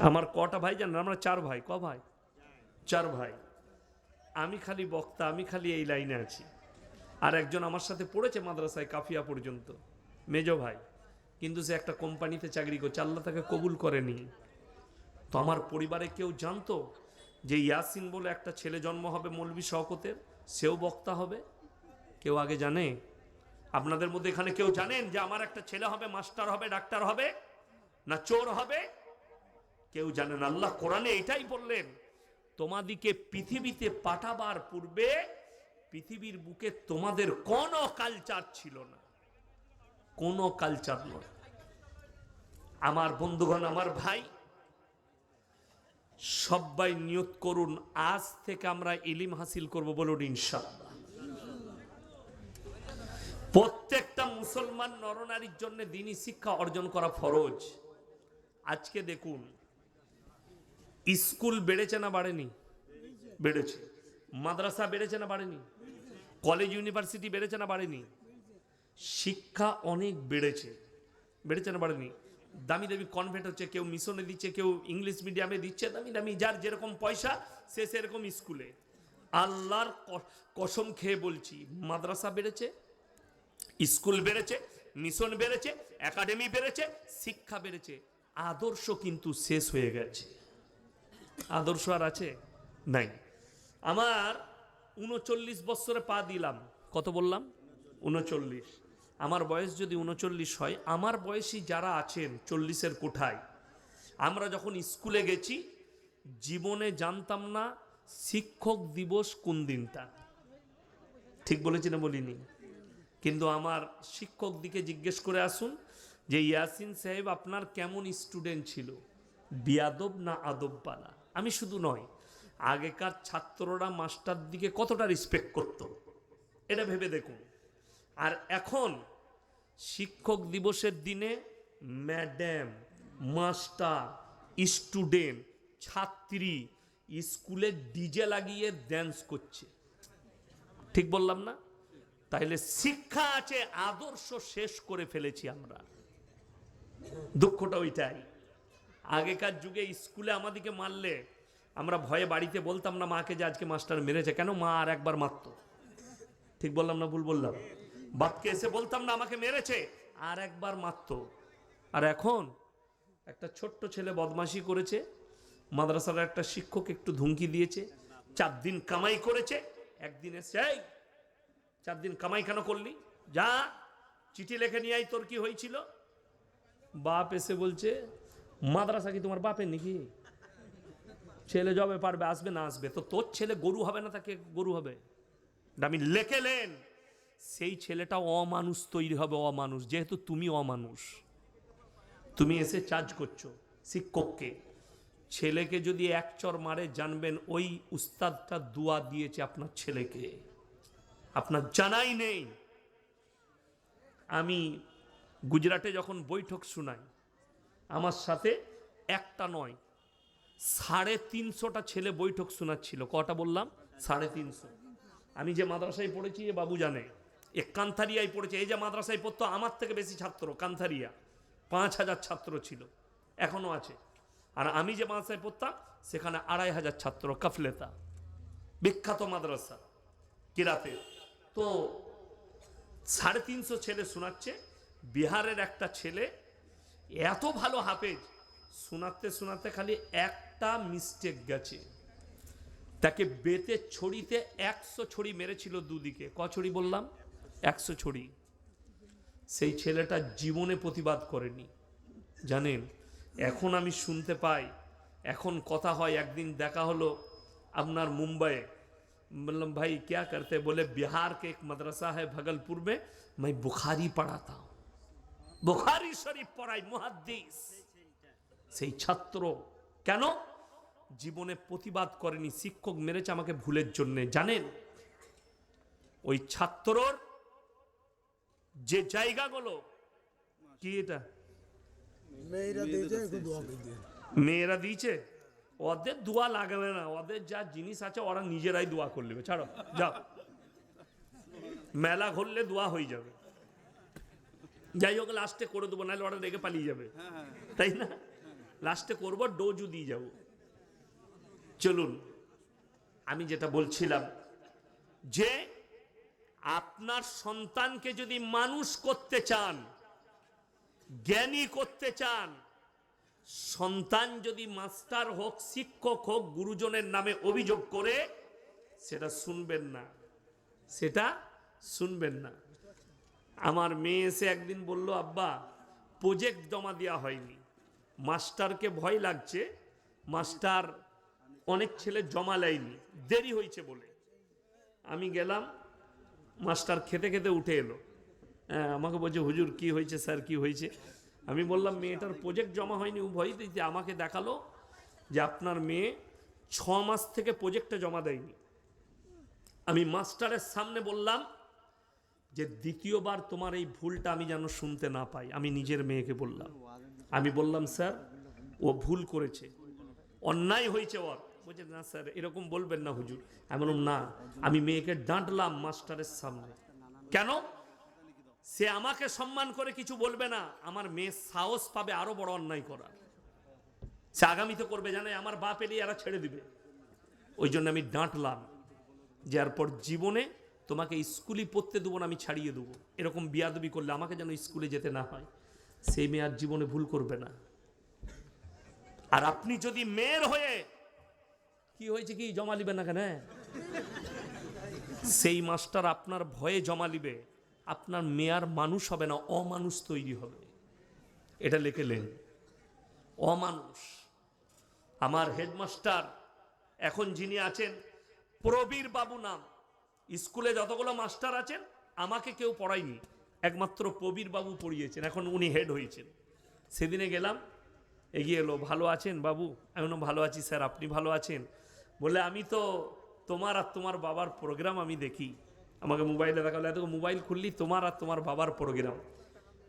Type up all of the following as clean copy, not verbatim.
আমার কটা ভাই জানেন? আমরা 4 ভাই। ক ভাই? 4 ভাই। আমি খালি বক্তা, আমি খালি এই লাইনে আছি। আর একজন আমার সাথে পড়েছে মাদ্রাসায় কাফিয়া পর্যন্ত, মেজো ভাই, কিন্তু সে একটা কোম্পানিতে চাকরি করছে, আল্লাহ তাকে কবুল করেনি। তো আমার পরিবারে কেউ জানতো যে ইয়াসিন বলে একটা ছেলে জন্ম হবে মৌলভী শওকতের, সেও বক্তা হবে? কেউ আগে জানে? আপনাদের মধ্যে এখানে কেউ জানেন যে আমার একটা ছেলে হবে মাস্টার হবে, ডাক্তার হবে, না চোর হবে? কেউ জানেন? আল্লাহ কোরআনে এটাই বললেন, তোমাদিকে পৃথিবীতে পাঠাবার পূর্বে পৃথিবীর বুকে তোমাদের কোনো কালচার ছিল না, কোনো কালচার নয়। আমার বন্ধুগণ, আমার ভাই, সবাই নিয়ত করুন আজ থেকে আমরা ইলম হাসিল করব, বলুন ইনশাআল্লাহ। প্রত্যেকটা মুসলমান নরনারীর জন্য দ্বীনি শিক্ষা অর্জন করা ফরজ। আজকে দেখুন, স্কুল বেড়েছে না বাড়েনি? বেড়েছে। মাদ্রাসা বেড়েছে না বাড়েনি? কলেজ ইউনিভার্সিটি বেড়েছে না বাড়েনি? শিক্ষা অনেক বেড়েছে। বেড়েছে না বাড়েনি? দামি দামি কনভেন্ট হচ্ছে, কেউ মিশনে দিচ্ছে, কেউ ইংলিশ মিডিয়ামে দিচ্ছে, দামি দামি, যার যেরকম পয়সা সে সেরকম স্কুলে। আল্লাহর কসম খেয়ে বলছি, মাদ্রাসা বেড়েছে, স্কুল বেড়েছে, মিশন বেড়েছে, একাডেমি বেড়েছে, শিক্ষা বেড়েছে। আদর্শ কিন্তু শেষ হয়ে গেছে। আদর্শ আর আছে? নাই। আমার 39 বছরে পা দিলাম। কত বললাম? 39। আমার বয়স যদি 39 হয়, আমার বয়সী যারা আছেন 40-এর কোঠায়, আমরা যখন স্কুলে গেছি জীবনে জানতাম না শিক্ষক দিবস কোন দিনটা। ঠিক বলেছি না বলিনি? কিন্তু আমার শিক্ষক দিকে জিজ্ঞেস করে আসুন যে ইয়াসিন সাহেব আপনার কেমন স্টুডেন্ট ছিল, বিয়াদব না আদববালা? আমি শুধু নয়, আগেকার ছাত্ররা মাস্টার দিকে কতটা রেসপেক্ট করত, এটা ভেবে দেখুন। আর এখন শিক্ষক দিবসের দিনে ম্যাডাম, মাস্টার, স্টুডেন্ট, ছাত্রী স্কুলে ডিজে লাগিয়ে ড্যান্স করছে। ঠিক বললাম না? তাইলে শিক্ষা আছে, আদর্শ শেষ করে ফেলেছি আমরা। দুঃখটা ওইটাই। আগেকার যুগে স্কুলে আমাদেরকে মারলে আমরা ভয়ে বাড়িতে বলতাম না মাকে যে আজকে মাস্টার মেরেছে। কেন? মা আর একবার মারতো। ঠিক বললাম না ভুল বললাম? বাপকে এসে বলতাম না আমাকে মেরেছে, আর একবার মারতো। আর এখন একটা ছোট্ট ছেলে বদমাশি করেছে, মাদ্রাসার একটা শিক্ষক একটু ধুমকি দিয়েছে, 4 দিন কামাই করেছে, একদিন এসে 4 দিন কামাই কেন করলি, যা চিঠি লেখে নিয়ে আই, তোর কি হয়েছিল? বাপ এসে বলছে মাদ্রাসা কি তোমার বাপের নাকি? ছেলে যাবে পারবে, আসবে না আসবে, তো তোর ছেলে গরু হবে না, তাকে গরু হবে? আমি লেখেলেন সেই ছেলেটা অমানুষ তৈরি হবে, অমানুষ। যেহেতু তুমি অমানুষ, তুমি এসে চার্জ করছো শিক্ষককে, ছেলেকে যদি এক চর মারে জানবেন ওই উস্তাদটা দুয়া দিয়েছে আপনার ছেলেকে, আপনার জানাই নেই। আমি গুজরাটে যখন বৈঠক শুনাই, আমার সাথে একটা নয় 350টা ছেলে বৈঠক শোনাচ্ছিল। কটা বললাম? 350। আমি যে মাদ্রাসায় পড়েছি এ বাবু জানে, এ কান্থারিয়ায় পড়েছে। এই যে মাদ্রাসায় পড়তো আমার থেকে বেশি ছাত্র, কান্থারিয়া 5000 ছাত্র ছিল, এখনো আছে। আর আমি যে মাদ্রাসায় পড়তাম সেখানে 2500 ছাত্র, কাফলেতা, বিখ্যাত মাদ্রাসা কিরাতে। তো 350 ছেলে শোনাচ্ছে। বিহারের একটা ছেলে এত ভালো হাফেজ, শোনাতে শোনাতে খালি একটা মিস্টেক গেছে, তাকে বেতে ছড়িতে 100 ছড়ি মেরেছিল দুদিকে। ক ছড়ি বললাম? 100 ছড়ি। সেই ছেলেটা জীবনে প্রতিবাদ করেনি, জানেন? এখন আমি শুনতে পাই, এখন কথা হয়। একদিন দেখা হলো আপনার মুম্বাইয়ে, বললাম भाई क्या करते? बोले बिहार के एक मदरसा है भगलपुर में, मैं बुखारी पढ़ाता हूं, बुखारी शरीफ पढ़ाई, मुहाद्दिस। সেই ছাত্র কেন জীবনে প্রতিবাদ করেনি? শিক্ষক মেরেছে আমাকে ভুলের জন্য। জানেন ওই ছাত্রর যে জায়গাগুলো কি, এটা মেয়েরা দিয়েছে, ওদের দোয়া লাগবে না, ওদের যা জিনিস আছে ওরা নিজেরাই দোয়া করে নেবে। ছাড়ো, যাও, মেলা ঘুরলে দোয়া হয়ে যাবে। যাই হোক, লাস্টে করে দেবো, নাহলে ওরা রেগে পালিয়ে যাবে, তাই না? লাস্টে করব ডোজও দিয়ে যাব। চলুন, আমি যেটা বলছিলাম যে আপনার সন্তানকে যদি মানুষ করতে চান, জ্ঞানী করতে চান, সন্তান যদি মাস্টার হোক, শিক্ষক হোক, গুরুজনের নামে অভিযোগ করে, সেটা শুনবেন না, সেটা শুনবেন না। আমার মেয়ে এসে একদিন বলল, আব্বা প্রজেক্ট জমা দেওয়া হয়নি, মাস্টারকে ভয় লাগছে, মাস্টার অনেক ছেলে জমা নেয়নি, দেরি হয়েছে বলে। আমি গেলাম, মাস্টার খেতে খেতে উঠে এলো, আমাকে বলছে হুজুর কি হয়েছে স্যার কি হয়েছে? আমি বললাম মেয়েটার প্রজেক্ট জমা হয়নি। ও ভয় দিতে আমাকে দেখালো যে আপনার মেয়ে 6 মাস থেকে প্রজেক্টটা জমা দেয়নি। আমি মাস্টারের সামনে বললাম যে দ্বিতীয়বার তোমার এই ভুলটা আমি যেন শুনতে না পাই। আমি নিজের মেয়েকে বললাম, আমি বললাম স্যার ও ভুল করেছে, অন্যায় হয়েছে ওর। বলছে না স্যার এরকম বলবেন না হুজুর। আমি বললাম না, আমি মেয়েকে ডাঁটলাম মাস্টারের সামনে। কেন? সে আমাকে সম্মান করে কিছু বলবে না, আমার মেয়ে সাহস পাবে আরো বড় অন্যায় করার। সে আগামীতে করবে, জানে আমার বাপ এলে এরা ছেড়ে দিবে। ওই জন্য আমি ডাঁটলাম যে এরপর জীবনে তোমাকে স্কুলই পড়তে দেবো না, আমি ছাড়িয়ে দেবো। এরকম বিয়াদবি করলে আমাকে যেন স্কুলে যেতে না হয়। সেই মেয়ে আর জীবনে ভুল করবে না। আর আপনি যদি মেয়ের হয়ে কি হয়েছে কি জমা লিবেন না কেন, সেই মাস্টার আপনার ভয়ে জমা লিবে, আপনার মেয়ার মানুষ হবে না, অমানুষ তৈরি হবে। এটা লিখেলেন, অমানুষ। আমার হেডমাস্টার এখন যিনি আছেন, প্রবীর বাবু নাম। স্কুলে যতগুলো মাস্টার আছেন আমাকে কেউ পড়ায়নি, একমাত্র প্রবীর বাবু পড়িয়েছেন, এখন উনি হেড হয়েছেন। সেদিনে গেলাম, এগিয়ে এলো, ভালো আছেন বাবু? আমি বললাম ভালো আছি স্যার, আপনি ভালো আছেন? বলে আমি তো তোমার আর তোমার বাবার প্রোগ্রাম আমি দেখি। আমাকে মোবাইলে দেখালো, এত মোবাইল খুললি তোমার আর তোমার বাবার প্রোগ্রাম।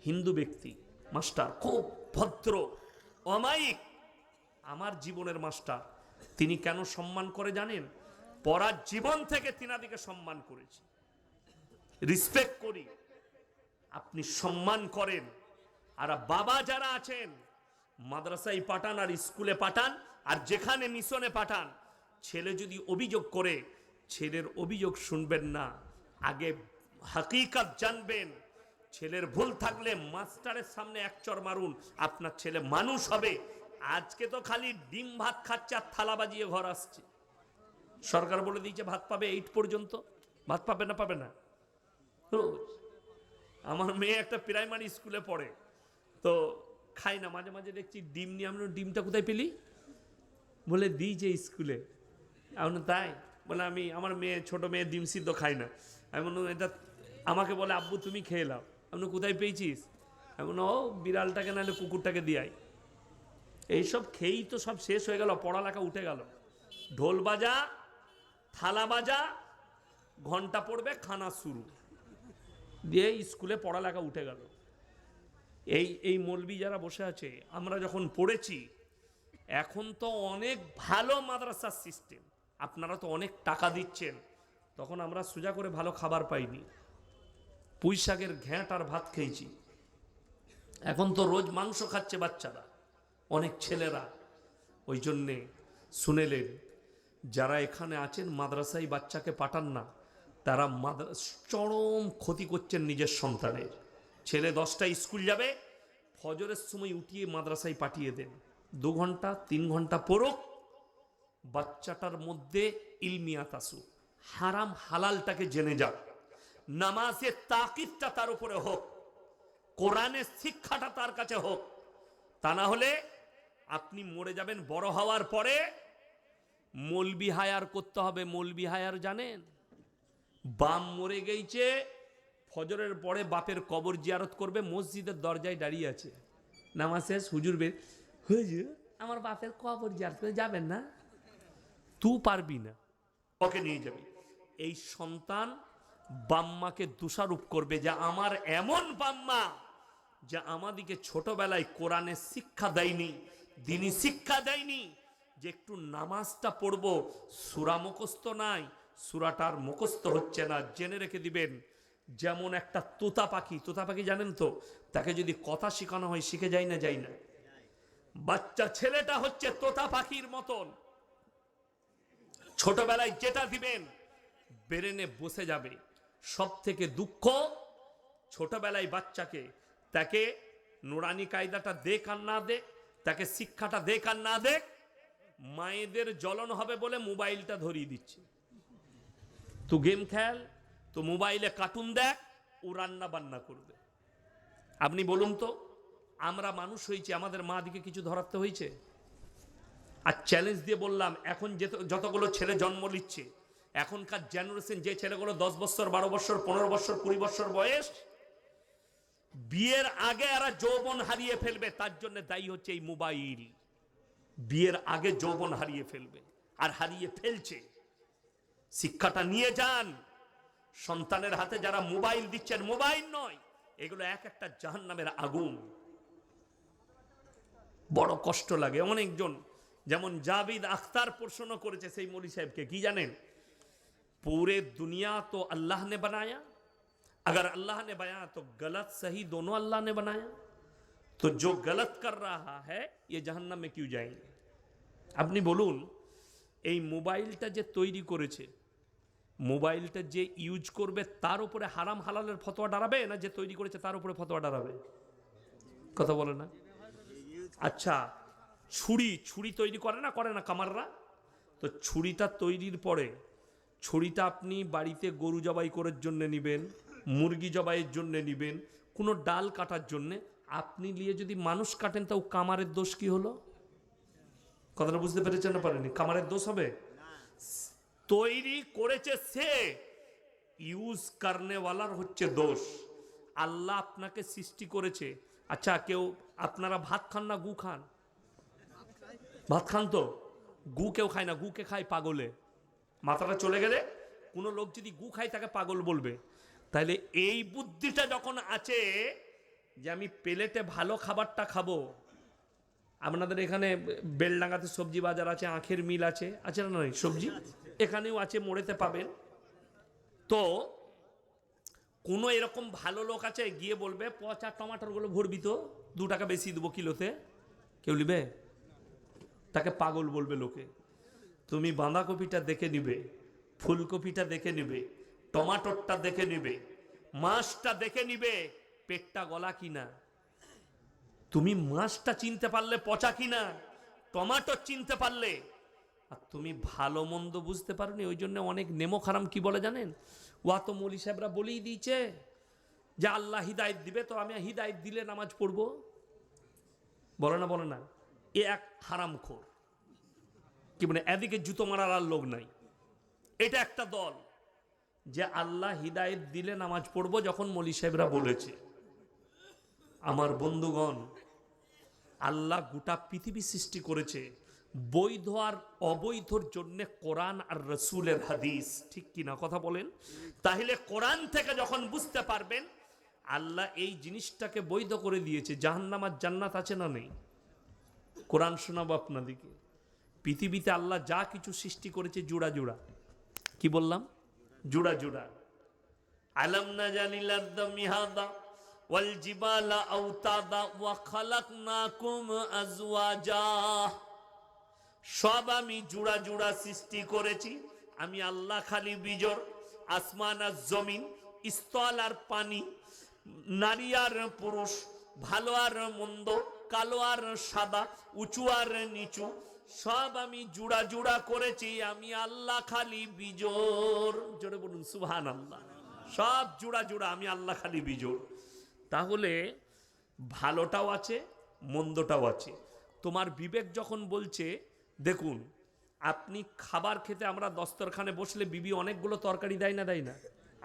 হিন্দু ব্যক্তি, মাস্টার, খুব ভদ্র, অমায়িক, আমার জীবনের মাস্টার। তিনি কেন সম্মান করে জানেন? পড়ার জীবন থেকে তিনাদিকে সম্মান করেছি, রিসপেক্ট করি। আপনি সম্মান করেন। আর বাবা যারা আছেন, মাদ্রাসায় পাঠান আর স্কুলে পাঠান আর যেখানে মিশনে পাঠান, ছেলে যদি অভিযোগ করে, ছেলের অভিযোগ শুনবেন না, আগে হাকিকত জানবেন। ছেলের ভুল থাকলে মাস্টারের সামনে এক চড় মারুন, আপনার ছেলে মানুষ হবে। আজকে তো খালি ডিম ভাত খাচ্ছে আর থালা বাজিয়ে ঘর আসছে। সরকার বলে দিয়েছে ভাত পাবে 8 পর্যন্ত, ভাত পাবে না, পাবে না। আমার মেয়ে একটা প্রাইমারি স্কুলে পড়ে, তো খাই না, মাঝে মাঝে দেখছি ডিম নিয়ে। আমি ডিমটা কোথায় পেলি? বলে দিয়েছে স্কুলে। আমি তাই? বলে আমি, আমার মেয়ে, ছোট মেয়ে ডিম সিদ্ধ খাই না। আমি বললাম এটা, আমাকে বলে আব্বু তুমি খেয়ে নাও। আমি কোথায় পেয়েছিস? আমি ও বিড়ালটাকে নাহলে কুকুরটাকে দিয়াই। এইসব খেয়েই তো সব শেষ হয়ে গেল, পড়ালেখা উঠে গেল। ঢোল বাজা, থালা বাজা, ঘন্টা পড়বে, খানা শুরু, দিয়ে স্কুলে পড়ালেখা উঠে গেল। এই মৌলবি যারা বসে আছে, আমরা যখন পড়েছি, এখন তো অনেক ভালো মাদ্রাসার সিস্টেম, আপনারা তো অনেক টাকা দিচ্ছেন, তখন আমরা সোজা করে ভালো খাবার পাইনি, পুঁই শাকের ঘ্যাঁট আর ভাত খেয়েছি। এখন তো রোজ মাংস খাচ্ছে বাচ্চারা, অনেক ছেলেরা। ওই জন্যে শুনেলেন, যারা এখানে আছেন মাদ্রাসায় বাচ্চাকে পাঠান না, তারা চরম ক্ষতি করছেন নিজের সন্তানের। ছেলে 10টায় স্কুল যাবে, ফজরের সময় উঠিয়ে মাদ্রাসায় পাঠিয়ে দেন, 2 ঘন্টা 3 ঘন্টা পড়ুক, বাচ্চাটার মধ্যে ইলমিয়াত আসুক, হারাম হালালটাকে জেনে যাক, নামাজের তাকিদটা তার উপরে হোক, কোরআনের শিক্ষাটা তার কাছে হোক। তা না হলে আপনি মরে যাবেন, বড় হওয়ার পরে মৌলবি হায়ার করতে হবে। মৌলবি হায়ার জানেন? বাম মরে গেছে, ফজরের পরে বাপের কবর জিয়ারত করবে, মসজিদের দরজায় দাঁড়িয়ে আছে, নামাজ শেষ, হুজুর বের, হুজুর আমার বাপের কবর জিয়ারত করে যাবেন না? তুই পারবি না, ওকে নিয়ে যাবি। এই সন্তান বাম্মাকে দোষারোপ করবে যে আমার এমন বাম্মা যা আমাদিকে ছোটবেলায় কোরআনের শিক্ষা দেয়নি, দ্বীনি শিক্ষা দেয়নি, যে একটু নামাজটা পড়বো, সূরা মুখস্থ নাই, সূরাটার মুখস্থ হচ্ছে না। জেনে রেখে দিবেন, যেমন একটা তোতা পাখি, তোতা পাখি জানেন তো, তাকে যদি কথা শেখানো হয় শিখে যায় না? যায় না? বাচ্চা ছেলেটা হচ্ছে তোতা পাখির মতন, ছোটবেলায় যেটা দিবেন ব্রেনে বসে যাবে। সব থেকে দুঃখ, ছোটবেলায় বাচ্চাকে তাকে নুরানি কায়দাটা দেখ আর না দেখ, তাকে শিক্ষাটা দেখ আর না দেখ, মায়েদের জ্বলন হবে বলে মোবাইলটা ধরিয়ে দিচ্ছে। তো গেম খেল, তো মোবাইলে কার্টুন দেখ, ও রান্না বান্না করবে। আপনি বলুন তো, আমরা মানুষ হয়েছি, আমাদের মা দিকে কিছু ধরাতে হয়েছে? আর চ্যালেঞ্জ দিয়ে বললাম, এখন যতগুলো ছেলে জন্ম নিচ্ছে, এখনকার জেনারেশন, যে ছেলেগুলো 10 বছর 12 বছর 15 বছর 20 বছর বয়স, বিয়ের আগে এরা যৌবন হারিয়ে ফেলবে, তার জন্য দায়ী হচ্ছে এই মোবাইল। বিয়ের আগে যৌবন হারিয়ে ফেলবে, আর হারিয়ে ফেলছে। শিক্ষাটা নিয়ে যান। সন্তানের হাতে যারা মোবাইল দিচ্ছেন, মোবাইল নয়, এগুলো এক একটা জাহান্নামের আগুন। বড় কষ্ট লাগে। অনেকজন, যেমন জাবিদ আখতার প্রশ্ন করেছে সেই মৌলী সাহেবকে, কি জানেন? पूरे दुनिया तो अल्लाह ने बनाया, अगर अल्लाह ने बनाया तो गलत सही दोनों अल्लाह ने बनाया, तो जो गलत कर रहा है ये जहन्नम में क्यों जाएंगे? আপনি বলুন, এই মোবাইলটা যে তৈরি করেছে, মোবাইলটা যে ইউজ করবে, তার উপরে হারাম হালালের ফতোয়া দাঁড়াবে, না যে তৈরি করেছে তার উপরে ফতোয়া দাঁড়াবে? কথা বলে না? আচ্ছা, ছুরি তৈরি করে না কামাররা? তো ছুরিটা তৈরির পরে, ছুরিটা আপনি বাড়িতে গরু জবাই করার জন্য নেবেন, মুরগি জবাইয়ের জন্য নেবেন, কোনো ডাল কাটার জন্য। আপনি নিয়ে যদি মানুষ কাটেন, তাও কামারের দোষ কি হলো? কথাটা বুঝতে পেরেছেন না পারেনি? কামারের দোষ হবে? তৈরি করেছে সে, ইউজ করনেওয়ালার হচ্ছে দোষ। আল্লাহ আপনাকে সৃষ্টি করেছে। আচ্ছা, কেউ আপনারা ভাত খান না গু খান? ভাত খান তো? গু কেউ খায় না, গুকে খায় পাগলে। মাথাটা চলে গেলে কোনো লোক যদি গু খায় তাকে পাগল বলবে। তাইলে এই বুদ্ধিটা যখন আছে যে আমি প্লেটে ভালো খাবারটা খাবো, আপনাদের এখানে বেলডাঙ্গাতে সবজি বাজার আছে, আখের মিল আছে, আছে না নয়? সবজি এখানেও আছে, মোড়েতে পাবেন। তো কোনো এরকম ভালো লোক আছে, গিয়ে বলবে পচা টমাটোরগুলো ভরবি তো, 2 টাকা বেশি দেবো কিলোতে, কেউ নিবে? তাকে পাগল বলবে লোকে। তুমি বাঁধাকপিটা দেখে নিবে, ফুলকপিটা দেখে নিবে, টমাটোরটা দেখে নিবে, মাছটা দেখে নিবে পেটটা গলা কিনা। তুমি মাছটা চিনতে পারলে পচা কিনা, টমাটো চিনতে পারলে। আর তুমি ভালো মন্দ বুঝতে পারোনি, ওই জন্য অনেক নেমো খারাম কি বলে জানেন? ওয়া তো মৌলী সাহেবরা বলেই দিয়েছে যে আল্লাহ হিদায়ত দিবে, তো আমি হিদায়ত দিলে নামাজ পড়বো। বলে না? এ এক হারামখোর। কি মানে, এদিকে জুতো মারার আর লোক নাই। এটা একটা দল যে আল্লাহ হিদায়ত দিলে নামাজ পড়বো, যখন মৌলী সাহেবরা বলেছে। আমার বন্ধুগণ, আল্লাহ গোটা পৃথিবী সৃষ্টি করেছে বৈধ আর অবৈধর জন্য কোরআন আর রসুলের হাদিস, ঠিক কিনা কথা বলেন? তাহলে কোরআন থেকে যখন বুঝতে পারবেন আল্লাহ এই জিনিসটাকে বৈধ করে দিয়েছে, জাহান্নাম আর জান্নাত আছে না নেই? কোরআন শোনাবো আপনাদেরকে। পৃথিবীতে আল্লাহ যা কিছু সৃষ্টি করেছে জোড়া জোড়া, কি বললাম? জোড়া জোড়া। আলাম নাজালিল আরদা মিহাদা ওয়াল জিবালা আওতাদা ওয়া খালাকনাকুম আজওয়াজা। সব আমি জোড়া জোড়া সৃষ্টি করেছি। আমি আল্লাহ খালি বিজোড়। আসমান আর জমিন, স্থল আর পানি, নারী আর পুরুষ, ভালো আর মন্দ, কালো আর সাদা, উঁচু আর নিচু, সব আমি জোড়া জোড়া করেছি। আমি আল্লাহ খালি বিজোড়। জোরে বলুন সুবহানাল্লাহ। সব জোড়া জোড়া, আমি আল্লাহ খালি বিজোড়। তাহলে ভালোটাও আছে, মন্দটাও আছে। তোমার বিবেক যখন বলছে, দেখুন আপনি খাবার খেতে, আমরা দস্তরখানে বসলে বিবি অনেকগুলো তরকারি দেয় না? দেয় না?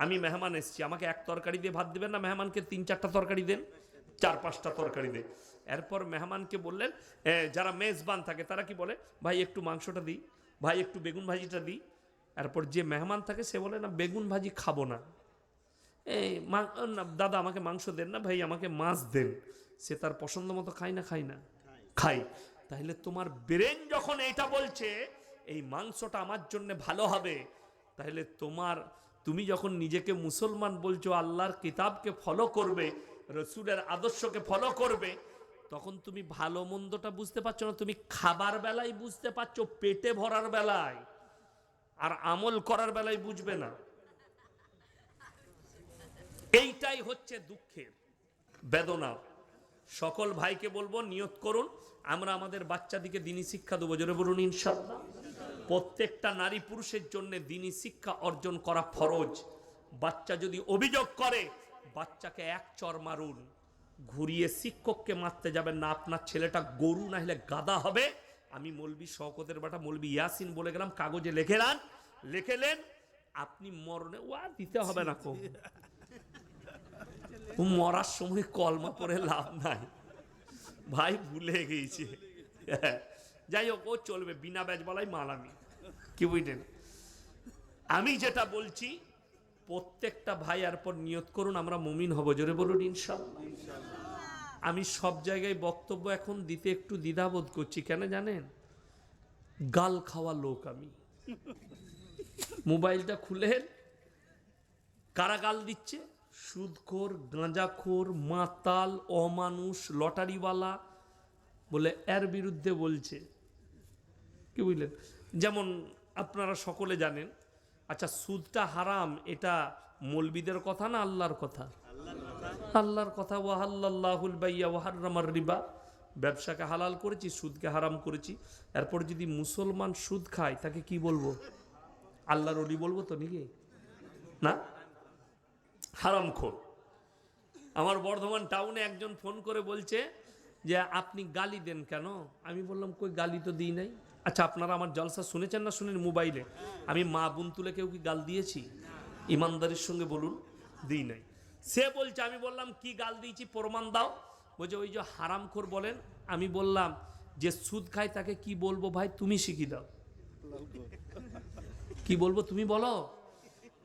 আমি মেহমান এসছি, আমাকে এক তরকারি দিয়ে ভাত দেবেন না? মেহমানকে 3-4টা তরকারি দেন, 4-5টা তরকারি দেন। এরপর মেহমানকে বললেন, যারা মেজবান থাকে তারা কি বলে, ভাই একটু মাংসটা দিই, ভাই একটু বেগুন ভাজিটা দিই। এরপর যে মেহমান থাকে সে বলে, না বেগুন ভাজি খাবো না, দাদা আমাকে মাংস দেন না, ভাই আমাকে মাছ দেন। সে তার পছন্দ মতো খায় না? খায় না? খাই। তাহলে তোমার ব্রেন যখন এটা বলছে এই মাংসটা আমার জন্য ভালো হবে, তাহলে তুমি যখন নিজেকে মুসলমান বলছো, আল্লাহর কিতাবকে ফলো করবে, রসুলের আদর্শকে ফলো করবে, তখন তুমি ভালো মন্দটা বুঝতে পারছো না, তুমি খাবার বেলায় বুঝতে পারছো, পেটে ভরার বেলায়, আর আমল করার বেলায় বুঝবে না। এইটাই হচ্ছে দুঃখের বেদনা। সকল ভাইকে বলবো, নিয়ত করুন আমরা আমাদের বাচ্চাদিকে দ্বীনি শিক্ষা দেবো। জোরে বলুন ইনশাআল্লাহ। প্রত্যেকটা নারী পুরুষের জন্য দ্বীনি শিক্ষা অর্জন করা ফরজ। বাচ্চা যদি অভিযোগ করে, বাচ্চাকে এক চর মারুন, ঘুরিয়ে শিক্ষককে মারতে যাবেন না। আপনার ছেলেটা গরু না হলে গাদা হবে। আমি মৌলবি শওকতের বেটা মৌলবি ইয়াসিন বলে গেলাম, কাগজে লিখে নেন, লিখেলেন, আপনি মরণে ওয়া দিতে হবে না। মরার সময় কলমা পড়ে লাভ নাই ভাই, ভুলে গেছে। যাই হোক, ও চলবে, বিনা ব্যাজ বলাই মাল। আমি কি বুঝলেন, আমি যেটা বলছি, প্রত্যেকটা ভাই আর পর নিয়ত করুন আমরা মুমিন হব। জোরে বলুন ইনশাআল্লাহ। আমি সব জায়গায় বক্তব্য এখন দিতে একটু দ্বিধাবোধ করছি, কেন জানেন? গাল খাওয়া লোক আমি। মোবাইলটা খুলে কারা গাল দিচ্ছে? সুদখোর, গাঁজাখোর, মাতাল, অমানুষ, লটারিওয়ালা বলে এর বিরুদ্ধে বলছে। কি বুঝলেন? যেমন আপনারা সকলে জানেন, আচ্ছা সুদটা হারাম, এটা মৌলবীদের কথা না আল্লাহর কথা? আল্লাহর কথা। ওয়াহাল্লাল্লাহুল বাইয়া ওয়া হাররামার রিবা, ব্যবসাকে হালাল করেছি, সুদকে হারাম করেছি। এরপর যদি মুসলমান সুদ খায়, তাকে কি বলবো? আল্লাহর ওলি বলবো তো নাকি? না, হারামখোর। আমার বর্ধমান টাউনে একজন ফোন করে বলছে যে আপনি গালি দেন কেন? আমি বললাম কই গালি তো দিই নাই। আচ্ছা আপনারা আমার জলসা শুনেছেন না শুনেন মোবাইলে? আমি মা বোন তুলে কেউ কি গাল দিয়েছি? ইমানদারির সঙ্গে বলুন, দিই নাই। সে বলছে, আমি বললাম কি গাল দিয়েছি প্রমাণ দাও। বলছে ওই যে হারামখোর বলেন। আমি বললাম যে সুদ খায় তাকে কি বলবো ভাই, তুমি শিখিয়ে দাও। কি বলবো তুমি বলো।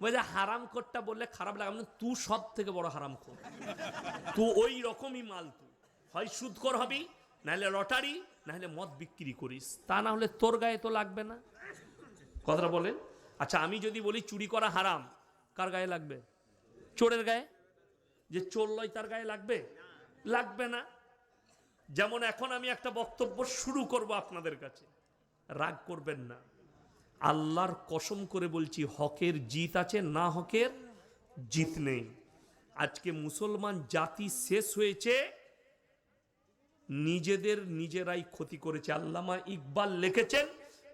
বলছে হারামখোরটা বললে খারাপ লাগে। তুই সব থেকে বড় হারামখোর, তুই ওই রকমই মাল। তুই হয় সুদখোর হবি, নাহলে লটারি, নাহলে মদ বিক্রি করিস, তা না হলে তোর গায়ে তো লাগবে না। কথাটা বলেন। আচ্ছা আমি যদি বলি চুরি করা হারাম, কার গায়ে লাগবে? চোরের গায়ে। যে চোর লয় তার গায়ে লাগবে? লাগবে না। যেমন এখন আমি একটা বক্তব্য শুরু করব আপনাদের কাছে, রাগ করবেন না। আল্লাহর কসম করে বলছি, হকের জিত আছে, না হকের জিত নেই। আজকে মুসলমান জাতি শেষ হয়েছে, নিজেদের নিজেরাই ক্ষতি করেছে। আল্লামা ইকবাল লিখেছেন,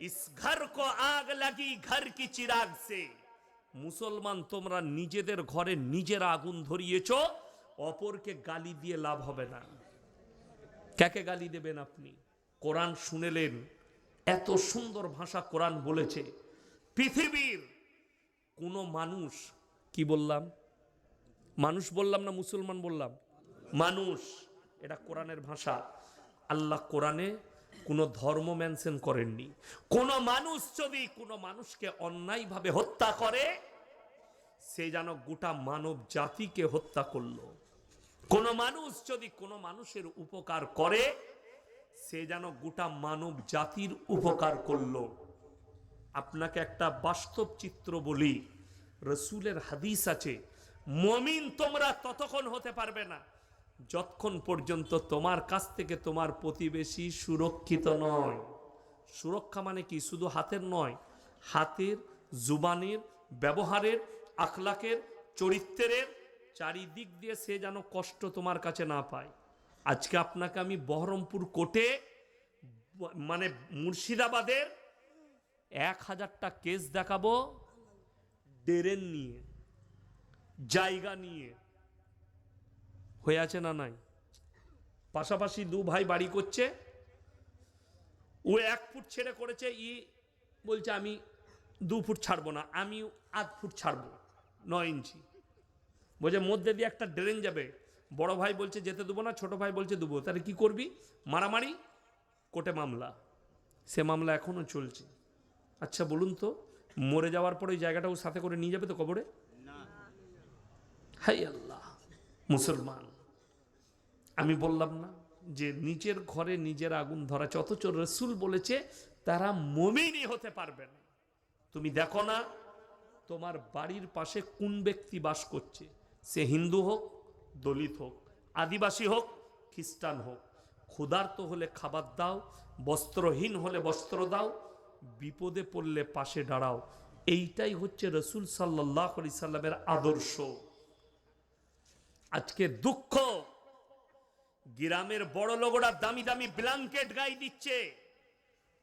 ইস ঘর কো আগ লাগি ঘর কি চিরাগ সে। মুসলমান তোমরা নিজেদের ঘরে নিজেরা আগুন ধরিয়েছ, অপরকে গালি দিয়ে লাভ হবে না। কাকে গালি দেবেন আপনি? কোরআন শুনেলেন, এত সুন্দর ভাষা কোরআন বলেছে। পৃথিবীর কোন মানুষ, কি বললাম? মানুষ বললাম না মুসলমান বললাম? মানুষ, এটা কোরআনের ভাষা। আল্লাহ কোরআনে কোনো ধর্ম মেনশন করেননি। কোন মানুষ যদি কোনো মানুষকে অন্যায়ভাবে হত্যা করে, সে যেন গোটা মানব জাতিকে হত্যা করলো। কোন মানুষ যদি কোনো মানুষের উপকার করে, সে যেন গোটা মানব জাতির উপকার করলো। আপনাকে একটা বাস্তব চিত্র বলি, রসুলের হাদিস আছে, মুমিন তোমরা ততক্ষণ হতে পারবে না যতক্ষণ পর্যন্ত তোমার কাছ থেকে তোমার প্রতিবেশী সুরক্ষিত নয়। সুরক্ষা মানে কি? শুধু হাতের নয়, হাতের, জুবানের, ব্যবহারের, আখলাকের, চরিত্রের, চারিদিক দিয়ে সে যেন কষ্ট তোমার কাছে না পায়। আজকে আপনাকে আমি বহরমপুর কোর্টে, মানে মুর্শিদাবাদের 1000টা কেস দেখাবো, ড্রেন নিয়ে, জায়গা নিয়ে হয়ে আছে না নাই। পাশাপাশি দু ভাই বাড়ি করছে, ও 1 ফুট ছেড়ে করেছে, বলছে আমি 2 ফুট ছাড়বো না, আমি 8 ফুট ছাড়বো 9 ইঞ্চি। বলছে মধ্যে দিয়ে একটা ড্রেন যাবে, বড় ভাই বলছে যেতে দেবো না, ছোট ভাই বলছে দেবো। তাহলে কি করবি? মারামারি, কোর্টে মামলা। সে মামলা এখনো চলছে। আচ্ছা বলুন তো, মরে যাওয়ার পরে ওই জায়গাটাও সাথে করে নিয়ে যাবে তো কবরে? হাই আল্লাহ। মুসলমান, আমি বললাম না যে নিজের ঘরে নিজের আগুন ধরাচ্ছে, অথচ রসুল বলেছে তারা মুমিনই হতে পারবে না। তুমি দেখো না তোমার বাড়ির পাশে কোন ব্যক্তি বাস করছে, সে হিন্দু হোক, দলিত হোক, আদিবাসী হোক, খ্রিস্টান হোক, ক্ষুধার্ত হলে খাবার দাও, বস্ত্রহীন হলে বস্ত্র দাও, বিপদে পড়লে পাশে দাঁড়াও। এইটাই হচ্ছে রাসূল সাল্লাল্লাহু আলাইহি সাল্লামের আদর্শ। আজকে দুঃখ, গ্রামের বড় লোকরা দামি দামি ব্ল্যাঙ্কেট গায়ে দিচ্ছে,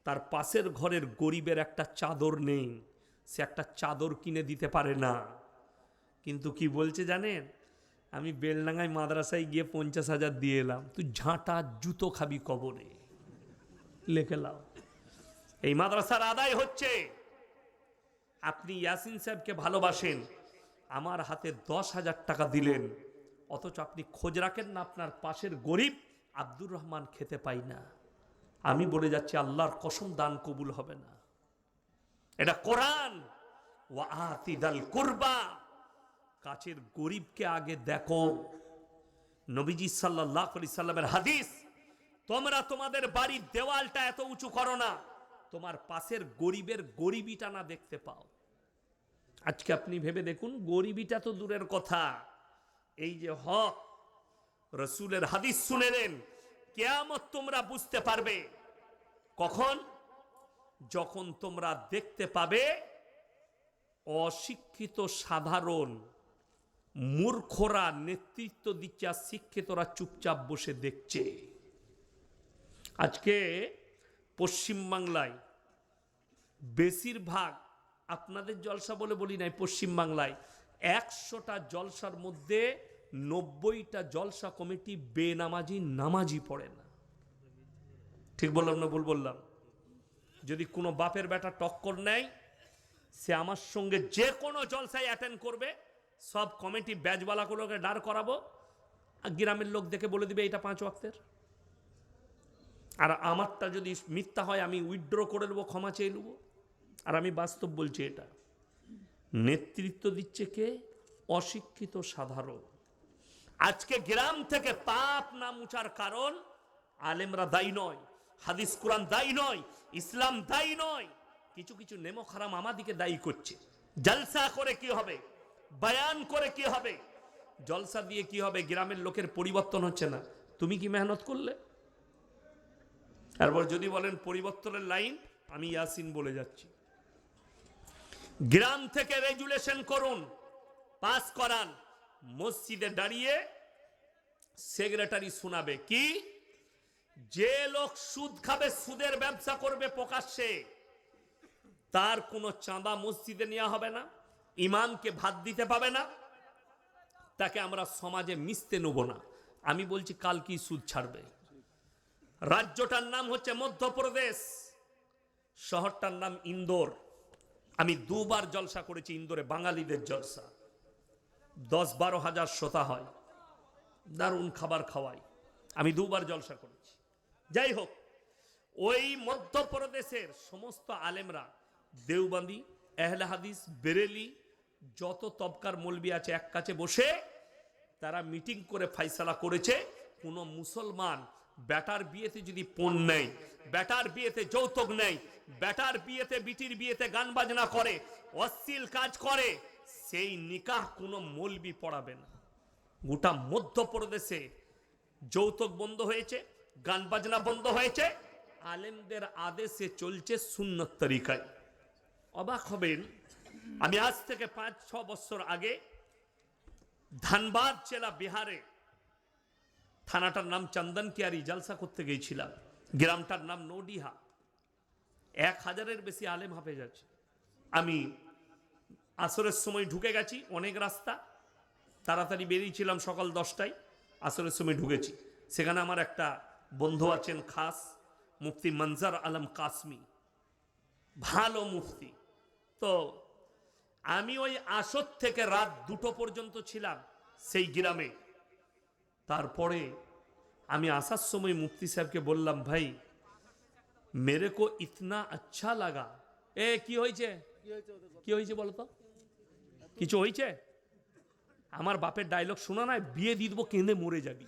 তার পাশের ঘরের গরিবের একটা চাদর নেই, সে একটা চাদর কিনে দিতে পারে না। কিন্তু কি বলছে জানেন, আমি বেলডাঙ্গায় মাদ্রাসায় গিয়ে 50,000 দিয়ে এলাম, তুই ঝাঁটা জুতো খাবি কবরে, লেখে লাও। এই মাদ্রাসার আদায় হচ্ছে। আপনি ইয়াসিন সাহেবকে ভালোবাসেন, আমার হাতে 10,000 টাকা দিলেন, অথচ আপনি খোঁজ রাখেন না আপনার পাশের গরিব আব্দুর রহমান খেতে পাই না। আমি বলে যাচ্ছি আল্লাহর কসম দান কবুল হবে না। এটা কোরআন। ওয়া আতিদাল কুরবা, কাছের গরিবকে আগে দেখো। নবীজি সাল্লাল্লাহু আলাইহি সাল্লামের হাদিস, তোমরা তোমাদের বাড়ির দেওয়ালটা এত উঁচু করো না তোমার পাশের গরিবের গরিবিটা না দেখতে পাও। আজকে আপনি ভেবে দেখুন, গরিবিটা তো দূরের কথা, এই যে হক রাসূলের হাদিস শুনে নেন, কিয়ামত তোমরা বুঝতে পারবে কখন, যখন তোমরা দেখতে পাবে অশিক্ষিত সাধারণ মূর্খরা নেতৃত্ব দিচ্ছে আর শিক্ষিতরা চুপচাপ বসে দেখছে। আজকে পশ্চিমবাংলায় বেশিরভাগ, আপনাদের জলসা বলে বলি নাই, পশ্চিমবাংলায় 100টা জলসার মধ্যে 90টা জলসা কমিটি বেনামাজি, নামাজি পড়ে না। ঠিক বললাম না ভুল বললাম? যদি কোনো বাপের বেটা টক্কর নেয়, সে আমার সঙ্গে যে কোনো জলসায় অ্যাটেন্ড করবে, সব কমিটি ব্যাচওয়ালাগুলোকে দাঁড় করাবো, আর গ্রামের লোক দেখে বলে দিবে এটা 5 ওয়াক্তের। আর আমারটা যদি মিথ্যা হয় আমি উইথড্র করে নেবো, ক্ষমা চেয়ে নেবো। আর আমি বাস্তব বলছি, এটা নেতৃত্ব দিচ্ছে কে? অশিক্ষিত সাধারণ। আজকে গ্রাম থেকে পাপ না মুছার কারণ আলেমরা দায়ী নয়, হাদিস কোরআন দায়ী নয়, ইসলাম দায়ী নয়, কিছু কিছু নেমো খারাম আমাদিকে দায়ী করছে। জলসা করে কি হবে, বয়ান করে কি হবে, জলসা দিয়ে কি হবে? গ্রামের লোকের পরিবর্তন হচ্ছে না। তুমি কি মেহনত করলে? তারপর যদি বলেন পরিবর্তনের লাইন, আমি ইয়াসিন বলে যাচ্ছি। গ্রাম থেকে রেজুলেশন করুন, পাস করান, মসজিদে দাঁড়িয়ে সেক্রেটারি শোনাবে কি, যে লোক সুদ খাবে, সুদের ব্যবসা করবে প্রকাশ্যে, তার কোনো চাঁদা মসজিদে নেওয়া হবে না, ইমামকে ভাত দিতে পাবে না, তাকে আমরা সমাজে মিশতে নেব না। আমি বলছি কাল কি সুদ ছাড়বে? রাজ্যটার নাম হচ্ছে মধ্যপ্রদেশ, শহরটার নাম ইন্দোর। আমি 2 বার জলসা করেছি ইন্দোরে, বাঙালিদের জলসা, 10-12 হাজার শ্রোতা হয়, দারুণ খাবার খাওয়াই, আমি 2 বার জলসা করেছি। যাই হোক, ওই মধ্যপ্রদেশের সমস্ত আলেমরা, দেওবন্দি, আহলে হাদিস, বেরেলি, যত তবকার মৌলবি আছে, এক কাছে বসে তারা মিটিং করে ফাইসালা করেছে, কোন মুসলমান বেটার বিয়েতে যদি পণ নেই, বেটার বিয়েতে যৌতুক নেই, বেটার বিয়েতে, বিটির বিয়েতে গান বাজনা করে, অশ্লীল কাজ করে, সেই নিকাহ কোনো মৌলবি পড়াবে না। গোটা মধ্যপ্রদেশে যৌতুক বন্ধ হয়েছে, গান বাজনা বন্ধ হয়েছে, আলেমদের আদেশে চলছে সুন্নত তরিকায়। অবাক হবেন, আমি আজ থেকে 5-6 বছর আগে ধানবাদ জেলা, বিহারে, থানাটার নাম চন্দন কিয়ারি, জলসা করতে গিয়েছিলাম। গ্রামটার নাম নডিহা। 1000-এর বেশি আলেম হাফেজ আছে। আমি আসরের সময় ঢুকে গেছি, অনেক রাস্তা, তাড়াতাড়ি বেরিয়েছিলাম সকাল 10টায়, আসরের সময় ঢুকেছি। সেখানে আমার একটা বন্ধু আছেন খাস, মুফতি মনজার আলম কাসমি, ভালো মুফতি। তো আমি ওই আসর থেকে রাত 2টো পর্যন্ত ছিলাম সেই গ্রামে। তারপরে আমি আসার সময় মুফতি সাহেবকে বললাম, ভাই মেরে কো ইতনা আচ্ছা লাগা। এ কি হয়েছে, কি হয়েছে বলো তো, কিছু হয়েছে? আমার বাপের ডায়লগ শোনা নাই, বিয়ে দিয়ে দেবো, কেঁদে মরে যাবি।